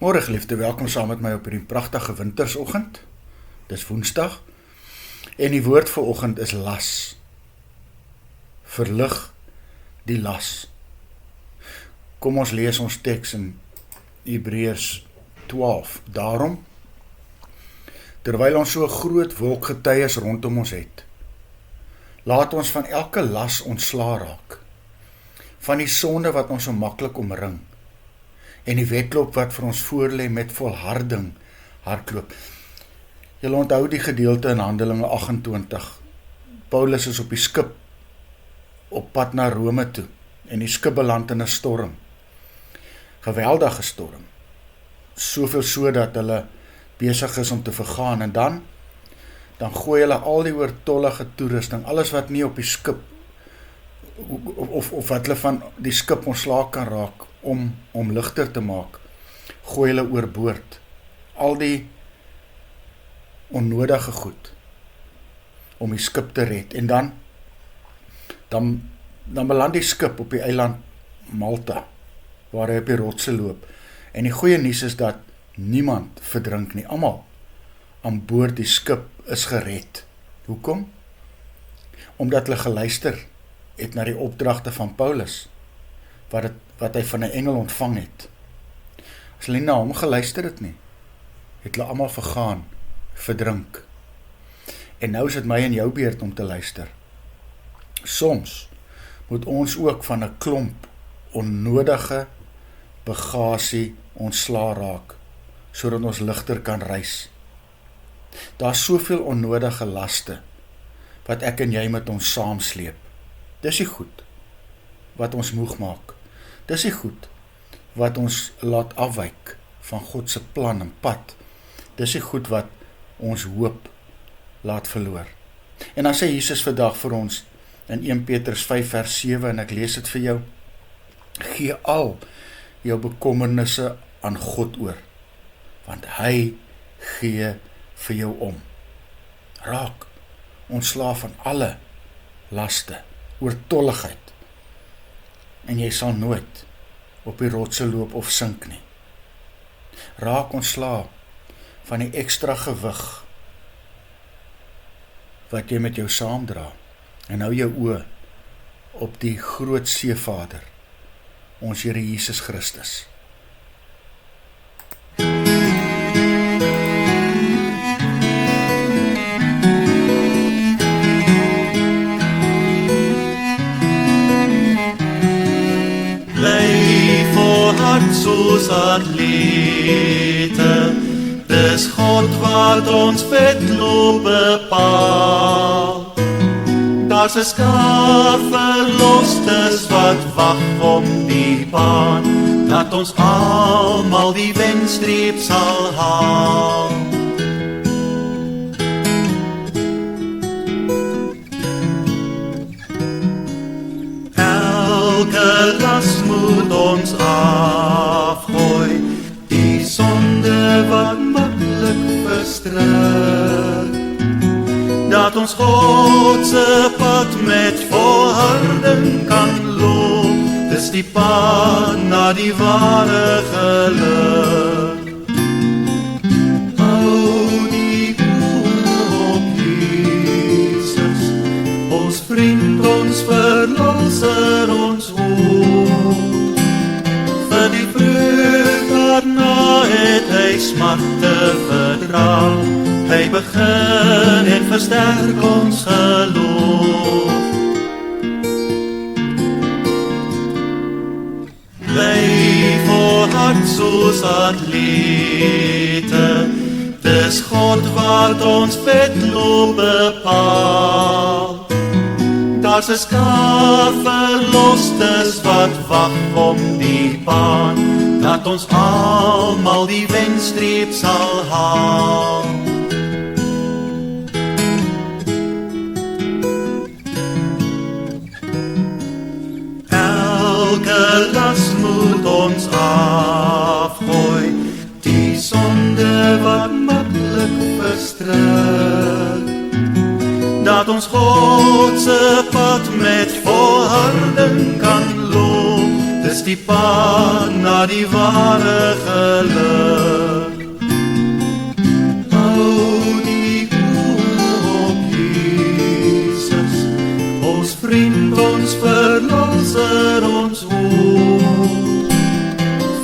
Môre geliefde, welkom saam met my op hierdie pragtige wintersoggend. Dis Woensdag en die woord vir oggend is las. Verlig die las. Kom ons lees ons teks in Hebreërs 12. Daarom, terwyl ons so 'n groot wolk getuies rondom ons het, laat ons van elke las ontslaa raak, van die sonde wat ons so maklik omring, en die wedloop wat vir ons voorlê met volharding hardloop. Julle onthou die gedeelte in Handelinge 28. Paulus is op die skip op pad na Rome toe en die skip beland in 'n storm. Geweldige storm. Soveel so dat hulle besig is om te vergaan en dan gooi hulle al die oortollige toerusting, alles wat nie op die skip of wat hulle van die skip ontslae kan raak om ligter te maak, gooi hulle oorboord. Al die onnodige goed om die skip te red. En dan beland die skip op die eiland Malta, waar hy op die rotse loop. En die goeie nuus is dat niemand verdrink nie. Almal aan boord die skip is gered. Hoekom? Omdat hulle geluister het na die opdragte van Paulus, wat hy van 'n engel ontvang het. As hulle nie na hom geluister het nie, het hulle almal vergaan, verdrink. En nou is dit my en jou beurt om te luister. Soms moet ons ook van 'n klomp onnodige bagasie ontslaa raak, sodat ons ligter kan reis. Daar is soveel onnodige laste, wat ek en jy met ons saamsleep. Dis die goed wat ons moeg maak. Dis die goed wat ons laat afwyk van God se plan en pad. Dis die goed wat ons hoop laat verloor. En dan sê Jesus vandag vir ons in 1 Petrus 5 vers 7, en ek lees dit vir jou: gee al jou bekommernisse aan God oor, want hy gee vir jou om. Raak ontslae van alle laste, oortolligheid, en jy sal nooit op die rotse loop of sink nie. Raak ontslae van die ekstra gewig wat jy met jou saamdra, en hou jou oë op die groot Seevader, ons Here Jesus Christus. Soos atlete, dis God wat ons wedloop bepaal. Daar's 'n skar verlostes wat wag om die baan, dat ons almal die wenstreep sal haal. Elke las moet ons afgooi, die sonde wat maklik verstrik, dat ons God se pad met volharding kan loop, dis die pad na die ware geluk. Hou die oë op Jesus, ons vriend, ons verlosser, ons hoop. Vir die vreugd daarna het hy smarte verdra, hy begin en versterk ons geloof. Bly volhard soos atlete, dis God wat ons wedloop bepaal. Daar's 'n skar verlostes wat wag om die baan, dat ons almal die wenstreep sal haal. Elke las moet ons afgooi, die sonde wat maklik verstrik, dat ons God se pad met volharding kan loop, dis is die pad na die ware geluk. Hou die oog op Jesus, ons vriend, ons verlosser, ons hoop.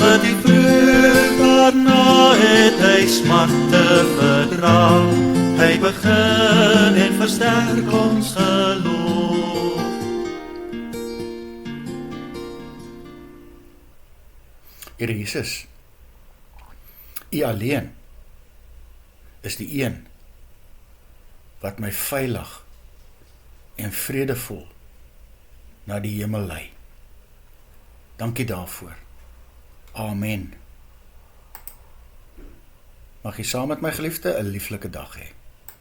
Vir die vreugd daarna het hy smarte verdra, hy begin en versterk ons geloof. Here Jesus, U alleen is die een wat my veilig en vredevol na die hemel lei. Dankie daarvoor. Amen. Mag jy saam met my geliefde 'n lieflike dag hê.